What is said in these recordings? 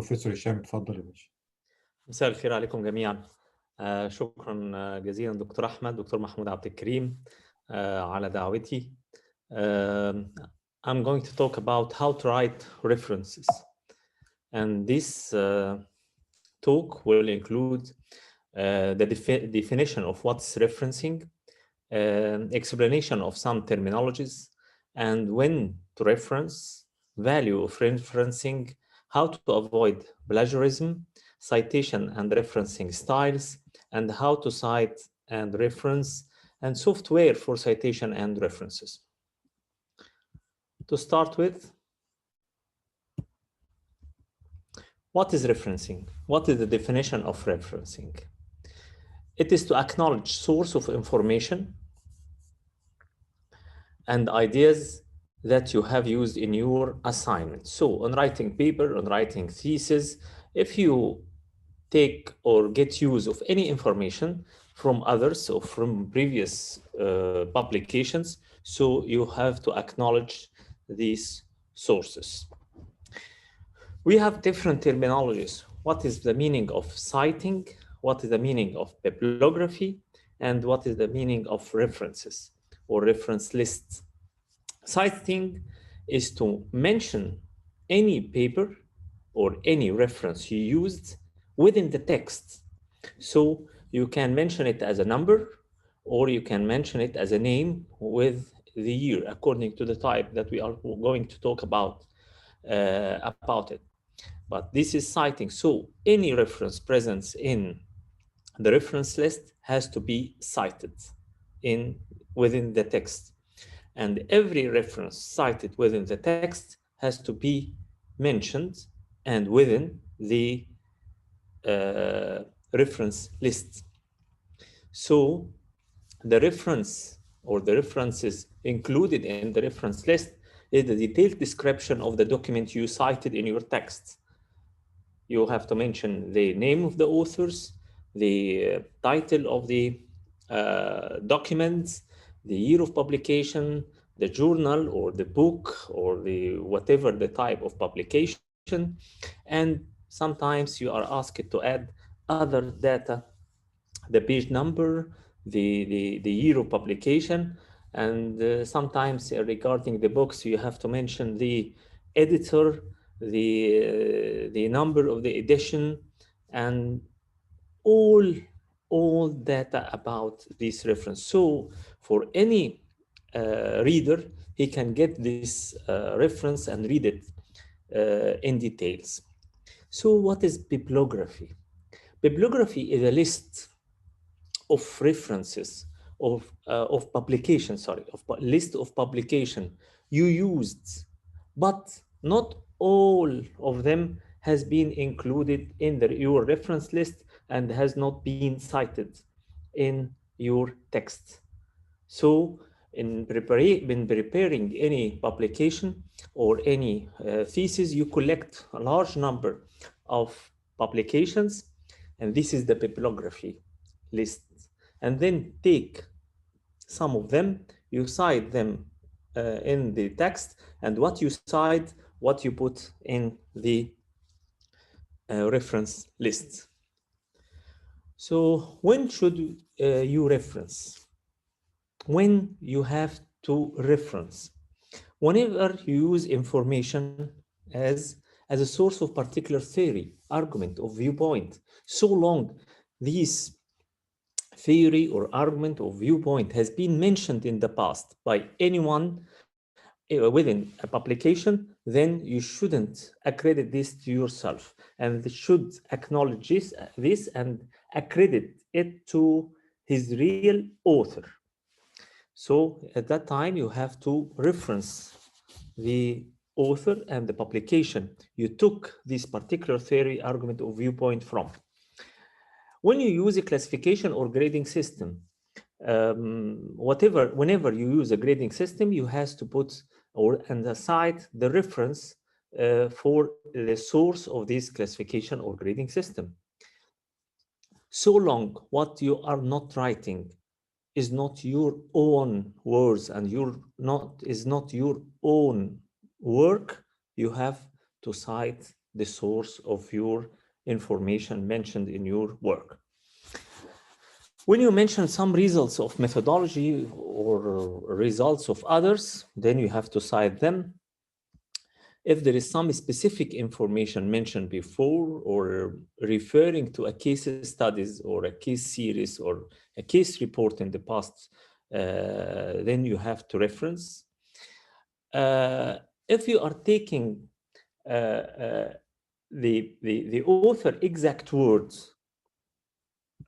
بروفيسور هشام اتفضل يا باشا. مساء الخير عليكم جميعا. شكرا جزيلا دكتور أحمد، دكتور محمود عبد الكريم على دعوتي. I'm going to talk about how to write references, and this talk will include the definition of what's referencing, explanation of some terminologies, and when to reference, value of referencing, how to avoid plagiarism, citation and referencing styles, and how to cite and reference, and software for citation and references. To start with, what is referencing? What is the definition of referencing? It is to acknowledge source of information and ideas that you have used in your assignment. So on writing paper, on writing thesis, if you take or get use of any information from others or from previous publications, so you have to acknowledge these sources. We have different terminologies. What is the meaning of citing? What is the meaning of bibliography? And what is the meaning of references or reference lists? Citing is to mention any paper or any reference you used within the text. So you can mention it as a number, or you can mention it as a name with the year, according to the type that we are going to talk about it. But this is citing. So any reference present in the reference list has to be cited within the text. And every reference cited within the text has to be mentioned and within the reference list. So the reference or the references included in the reference list is the detailed description of the document you cited in your text. You have to mention the name of the authors, the title of the documents, the year of publication, the journal or the book or the whatever the type of publication, and sometimes you are asked to add other data, the page number, the year of publication, and sometimes regarding the books you have to mention the editor, the number of the edition, and all data about this reference. So for any reader, he can get this reference and read it in details. So what is bibliography? Bibliography is a list of references of publication, list of publication you used, but not all of them has been included in your reference list and has not been cited in your text. So in preparing any publication or any thesis, you collect a large number of publications, and this is the bibliography list. And then take some of them, you cite them in the text, and what you cite, what you put in the reference list. So when should you reference? When you have to reference? Whenever you use information as a source of particular theory, argument, or viewpoint, so long this theory or argument or viewpoint has been mentioned in the past by anyone within a publication, then you shouldn't accredit this to yourself and should acknowledge this and accredit it to his real author. So at that time, you have to reference the author and the publication you took this particular theory, argument, or viewpoint from. When you use a classification or grading system, whenever you use a grading system, you have to put and aside the reference for the source of this classification or grading system. So long what you are not writing is not your own words and is not your own work, you have to cite the source of your information mentioned in your work. When you mention some results of methodology or results of others, then you have to cite them. If there is some specific information mentioned before or referring to a case studies or a case series or a case report in the past, then you have to reference. If you are taking the author exact words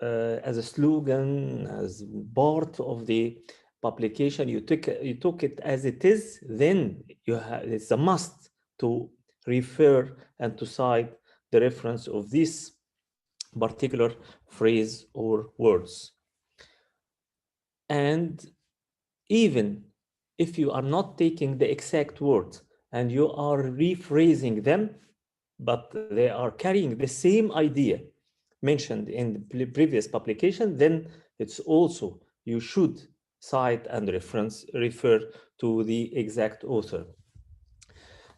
as a slogan, as part of the publication, you took it as it is, then it's a must to refer and to cite the reference of this particular phrase or words. And even if you are not taking the exact words and you are rephrasing them, but they are carrying the same idea mentioned in the previous publication, then it's also, you should cite and refer to the exact author.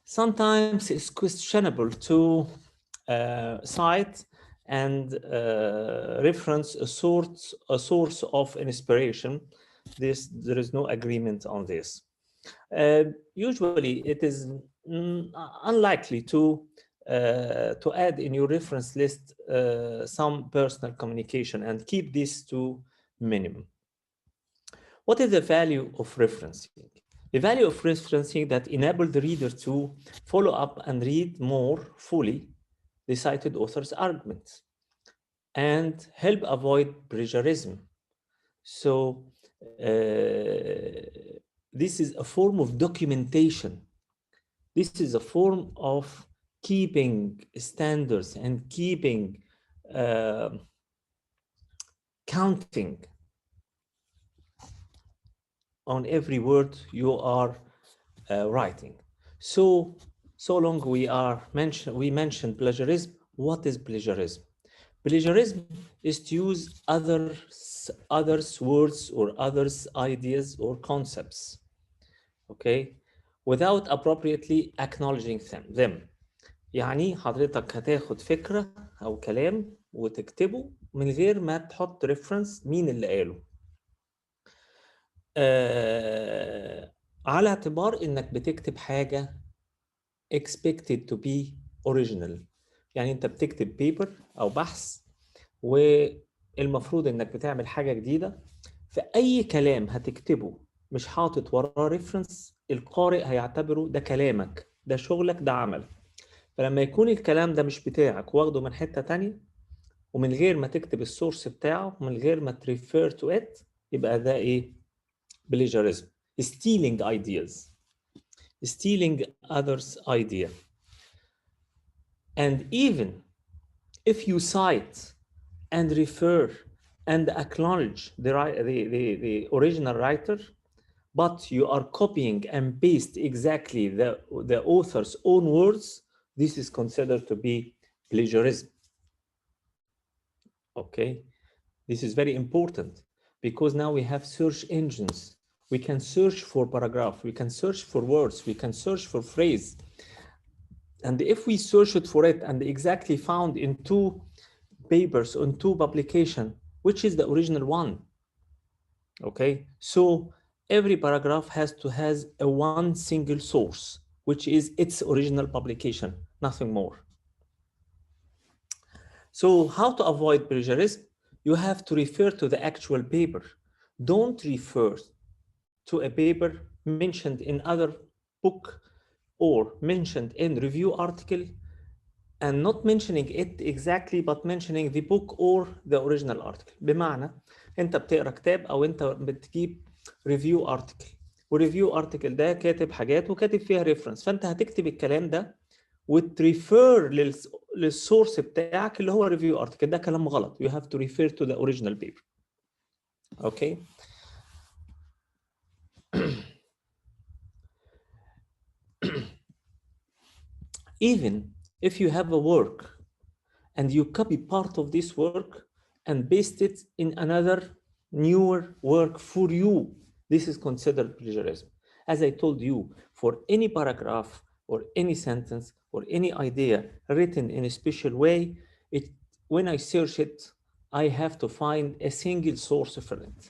Sometimes it's questionable to cite and reference a source of inspiration. There is no agreement on this. Usually it is unlikely to add in your reference list some personal communication and keep this to minimum. What is the value of referencing? The value of referencing that enables the reader to follow up and read more fully the cited author's arguments and help avoid plagiarism. So this is a form of documentation. This is a form of keeping standards and keeping counting on every word you are writing. So long we mentioned plagiarism. What is plagiarism? Plagiarism is to use others' words or others' ideas or concepts, okay, without appropriately acknowledging them. يعني حضرتك هتاخد فكرة أو كلام وتكتبه من غير ما تحط ريفرنس مين اللي قاله. على اعتبار إنك بتكتب حاجة expected to be original. يعني أنت بتكتب بيبر أو بحث والمفروض إنك بتعمل حاجة جديدة، فأي كلام هتكتبه مش حاطط وراه ريفرنس، القارئ هيعتبره ده كلامك، ده شغلك، ده عملك. فلما يكون الكلام ده مش بتاعك واخده من حتة تانية ومن غير ما تكتب السورس بتاعه ومن غير ما تريفير تو ات، يبقى ده ايه؟ plagiarism. stealing ideas, stealing others' idea. And even if you cite and refer and acknowledge the original writer, but you are copying and paste exactly the author's own words, this is considered to be plagiarism. Okay, this is very important because now we have search engines. We can search for paragraph, we can search for words, we can search for phrase. And if we search it for it and exactly found in two papers, on two publications, which is the original one? Okay, so every paragraph has a one single source, which is its original publication, nothing more. So how to avoid plagiarism? You have to refer to the actual paper. Don't refer to a paper mentioned in other book or mentioned in review article and not mentioning it exactly but mentioning the book or the original article. بمعنى انت بتقرا كتاب او انت بتجيب ريفيو ارتكل والريفيو ارتكل ده كاتب حاجات وكاتب فيها ريفرنس، فانت هتكتب الكلام ده وتريفير للسورس بتاعك اللي هو ريفيو ارتكل. ده كلام غلط. You have to refer to the original paper. Okay. Even if you have a work and you copy part of this work and paste it in another newer work for you, this is considered plagiarism. As I told you, for any paragraph or any sentence or any idea written in a special way, when I search it, I have to find a single source for it.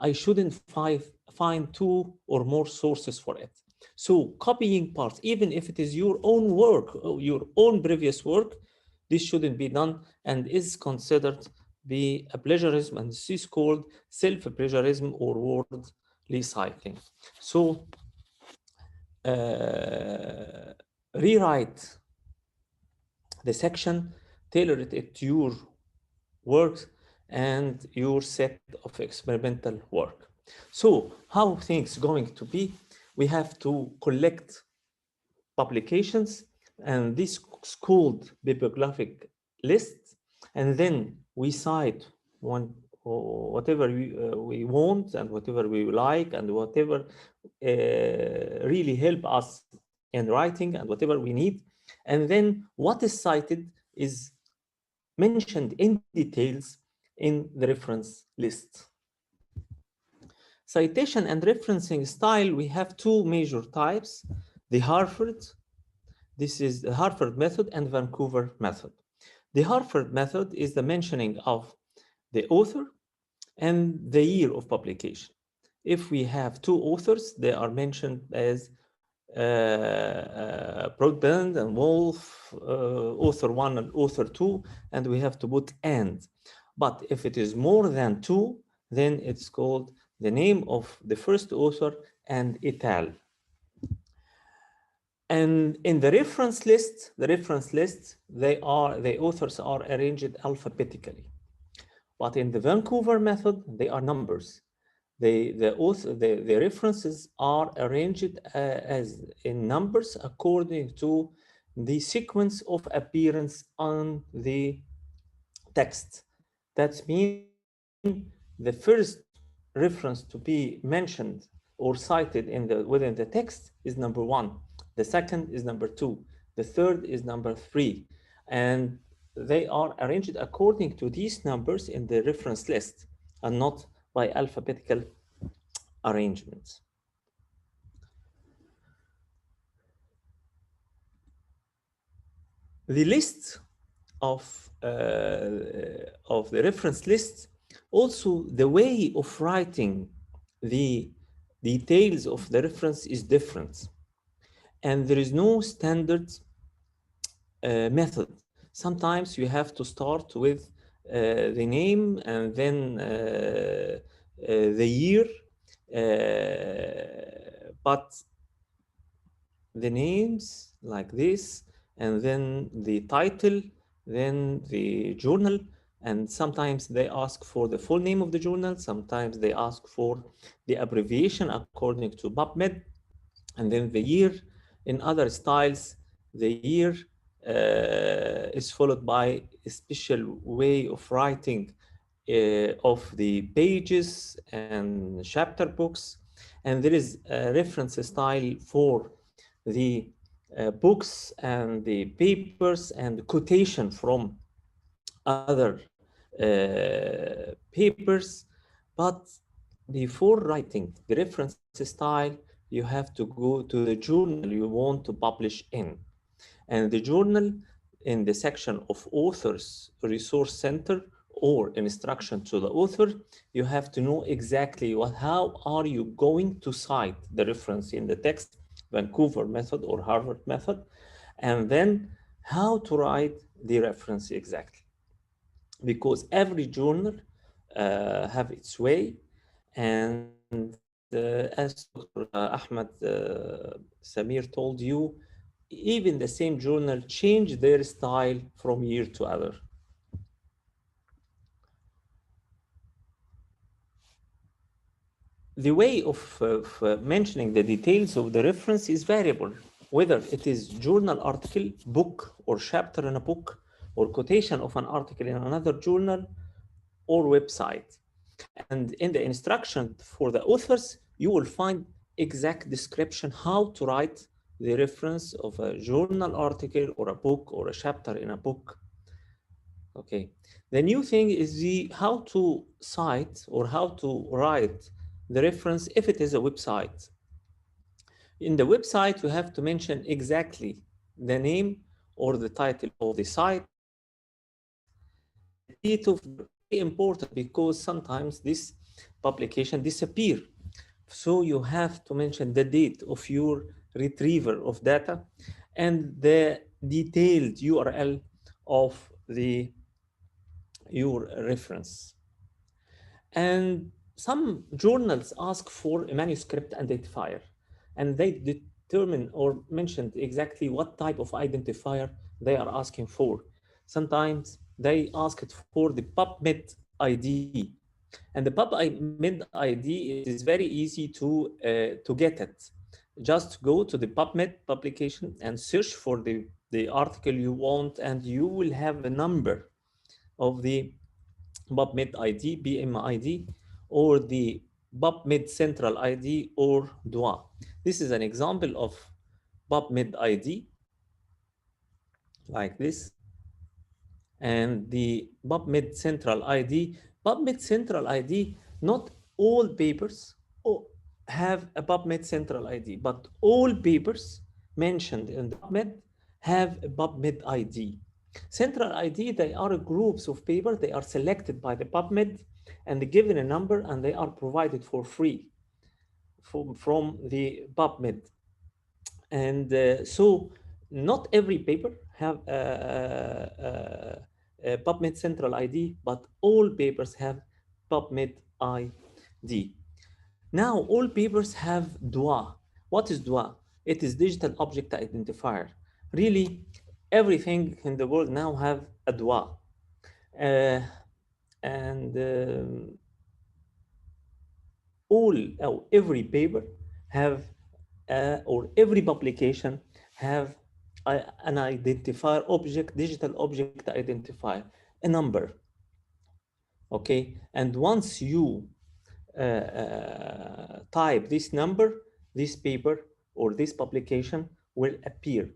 I shouldn't find two or more sources for it. So copying parts, even if it is your own work, your own previous work, this shouldn't be done and is considered be a plagiarism, and this is called self-plagiarism or word recycling. So rewrite the section, tailor it to your works and your set of experimental work. So how things going to be? We have to collect publications, and this is called bibliographic list, and then we cite one whatever we want and whatever we like and whatever really help us in writing and whatever we need. And then what is cited is mentioned in details in the reference list. Citation and referencing style, we have two major types: the Harvard, this is the Harvard method, and Vancouver method. The Harvard method is the mentioning of the author and the year of publication. If we have two authors, they are mentioned as Broadbent and Wolf, author one and author two, and we have to put and. But if it is more than two, then it's called the name of the first author and etal. And in the reference list, the authors are arranged alphabetically. But in the Vancouver method, they are numbers. The references are arranged as in numbers according to the sequence of appearance on the text. That means the first reference to be mentioned or cited within the text is number one. The second is number two. The third is number three. And they are arranged according to these numbers in the reference list and not by alphabetical arrangements. The list of the reference list, also the way of writing the details of the reference is different, and there is no standard method. Sometimes you have to start with the name and then the year, but the names like this, and then the title, then the journal, and sometimes they ask for the full name of the journal, sometimes they ask for the abbreviation according to PubMed, and then the year. In other styles, the year is followed by a special way of writing of the pages and chapter books, and there is a reference style for the books and the papers and quotation from other papers. But before writing the reference style, you have to go to the journal you want to publish in. And the journal, in the section of Authors Resource Center or instruction to the author, you have to know exactly how are you going to cite the reference in the text, Vancouver method or Harvard method, and then how to write the reference exactly. Because every journal have its way, and as Dr. Ahmed Samir told you, even the same journal change their style from year to other. The way of mentioning the details of the reference is variable, whether it is journal article, book, or chapter in a book, or quotation of an article in another journal, or website. And in the instruction for the authors, you will find exact description how to write the reference of a journal article or a book or a chapter in a book. Okay. The new thing is how to cite or how to write the reference if it is a website. In the website, you have to mention exactly the name or the title of the site, the date of birth. Very important because sometimes this publication disappear. So you have to mention the date of your retriever of data and the detailed URL of your reference. And some journals ask for a manuscript identifier, and they determine or mention exactly what type of identifier they are asking for. Sometimes they ask it for the PubMed ID, and the PubMed ID, it is very easy to get it. Just go to the PubMed publication and search for the article you want, and you will have a number of the PubMed ID, BMID, or the PubMed Central ID or DWA. This is an example of PubMed ID like this, and the PubMed Central ID. PubMed Central ID, not all papers have a PubMed Central ID, but all papers mentioned in the PubMed have a PubMed ID. Central ID, they are groups of papers, they are selected by the PubMed and given a number, and they are provided for free from the PubMed. And so not every paper have a PubMed Central ID, but all papers have PubMed ID. Now, all papers have DWA. What is DWA? It is Digital Object Identifier. Really, everything in the world now have a DWA. And every paper have or every publication have an identifier object, digital object identifier, a number. Okay, and once you type this number, this paper or this publication will appear,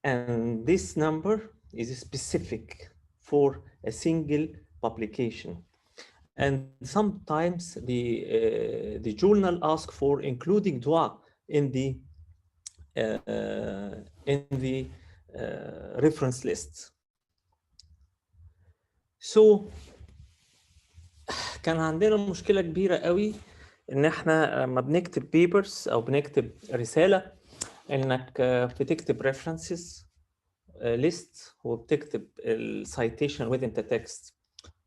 and this number is specific for a single publication. And sometimes the journal asks for including DWA in the reference list. So كان عندنا مشكلة كبيرة قوي ان احنا لما بنكتب بيبرز او بنكتب رسالة انك بتكتب references list وبتكتب citation within the text،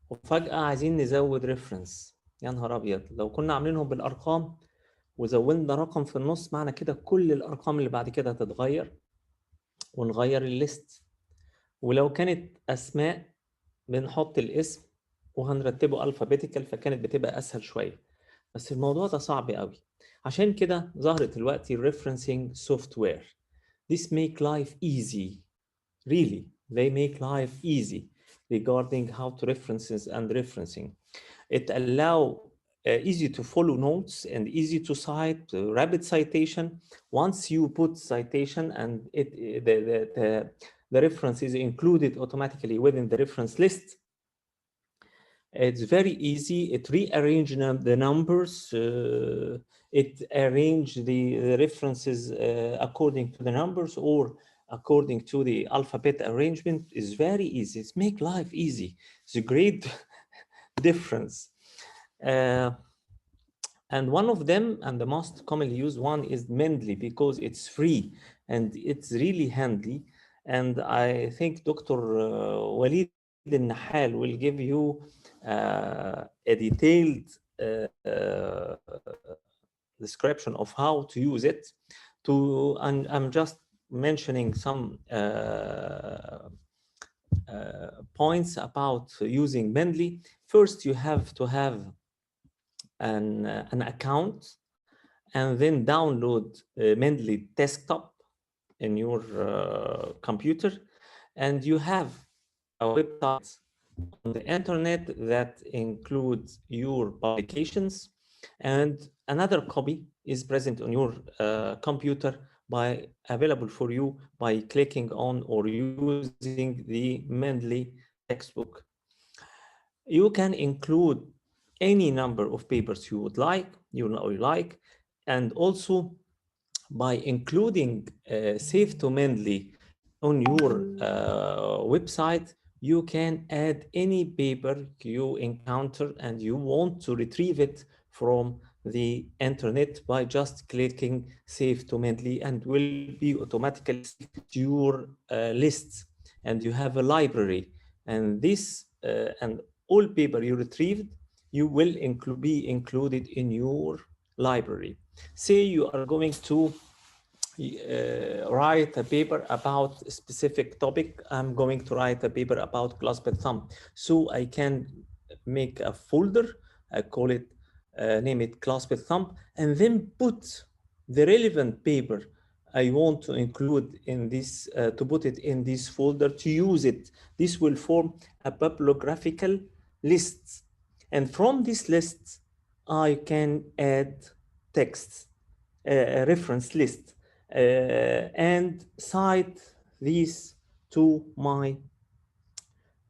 وفجأة عايزين نزود reference. يا نهار ابيض، لو كنا عاملينهم بالارقام وزودنا رقم في النص، معنى كده كل الارقام اللي بعد كده هتتغير ونغير الليست. ولو كانت اسماء بنحط الاسم وهنرتبه alphabetical، فكانت بتبقى اسهل شويه. بس الموضوع ده صعب قوي، عشان كده ظهرت دلوقتي referencing software. This make life easy. Really, they make life easy regarding how to references and referencing. It allow easy to follow notes and easy to cite, rapid citation. Once you put citation and the reference is included automatically within the reference list, it's very easy. It rearranges the numbers. It arranges the references according to the numbers or according to the alphabet arrangement. Is very easy. It's make life easy. It's a great difference. And one of them, and the most commonly used one, is Mendeley, because it's free and it's really handy. And I think Dr. Walid Nahal will give you a detailed description of how to use it. And I'm just mentioning some points about using Mendeley. First, you have to have an account and then download Mendeley desktop in your computer, and you have a website on the internet that includes your publications, and another copy is present on your computer available for you by clicking on or using the Mendeley textbook. You can include any number of papers you would like, and also by including Save to Mendeley on your website, you can add any paper you encounter and you want to retrieve it from the internet by just clicking Save to Mendeley, and will be automatically saved to your lists, and you have a library, and this and all paper you retrieved, you will be included in your library. Say you are going to write a paper about a specific topic. I'm going to write a paper about clasped thumb. So I can make a folder, I call it, name it clasped thumb, and then put the relevant paper I want to include in this, to put it in this folder to use it. This will form a bibliographical list. And from this list, I can add texts, a reference list, and cite these to my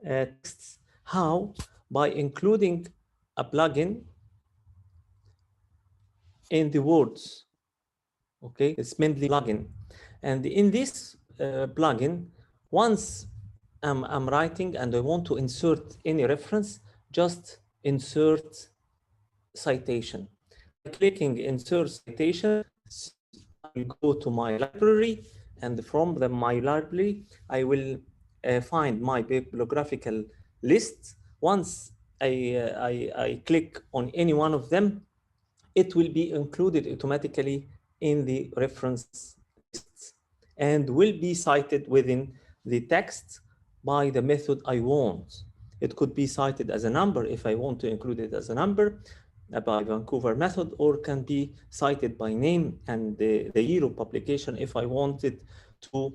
texts. How? By including a plugin in the words. Okay, it's Mendeley plugin. And in this plugin, once I'm writing and I want to insert any reference, just insert citation. By clicking insert citation, I will go to my library, and from my library, I will find my bibliographical list. Once I click on any one of them, it will be included automatically in the reference lists and will be cited within the text by the method I want. It could be cited as a number if I want to include it as a number by Vancouver method, or can be cited by name and the year of publication if I wanted to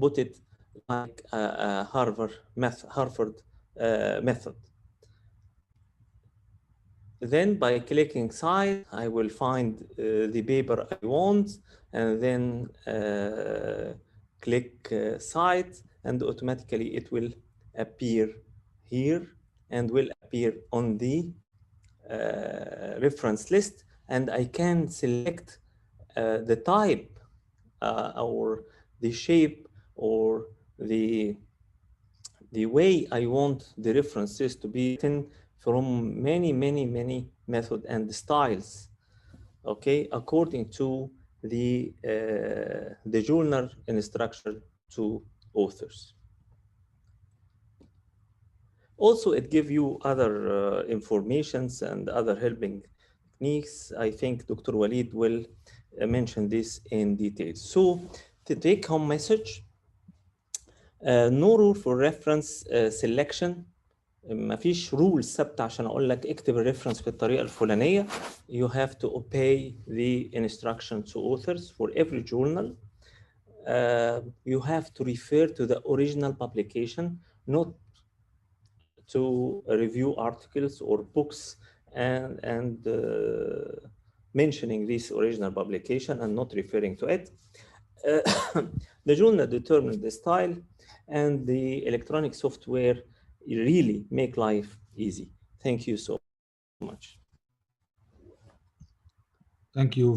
put it like a Harvard method. Then by clicking cite, I will find the paper I want, and then click cite, and automatically it will appear here and will appear on the reference list, and I can select the type or the shape or the way I want the references to be written from many methods and styles, okay, according to the journal instruction to authors. Also, it gives you other informations and other helping techniques. I think Dr. Walid will mention this in detail. So, the take-home message, no rule for reference selection. مفيش رول ثابته عشان اقول لك اكتب الريفرنس بالطريقه الفلانيه. You have to obey the instruction to authors for every journal. You have to refer to the original publication, not to review articles or books and mentioning this original publication and not referring to it. The journal determines the style, and the electronic software really make life easy. Thank you so much. Thank you very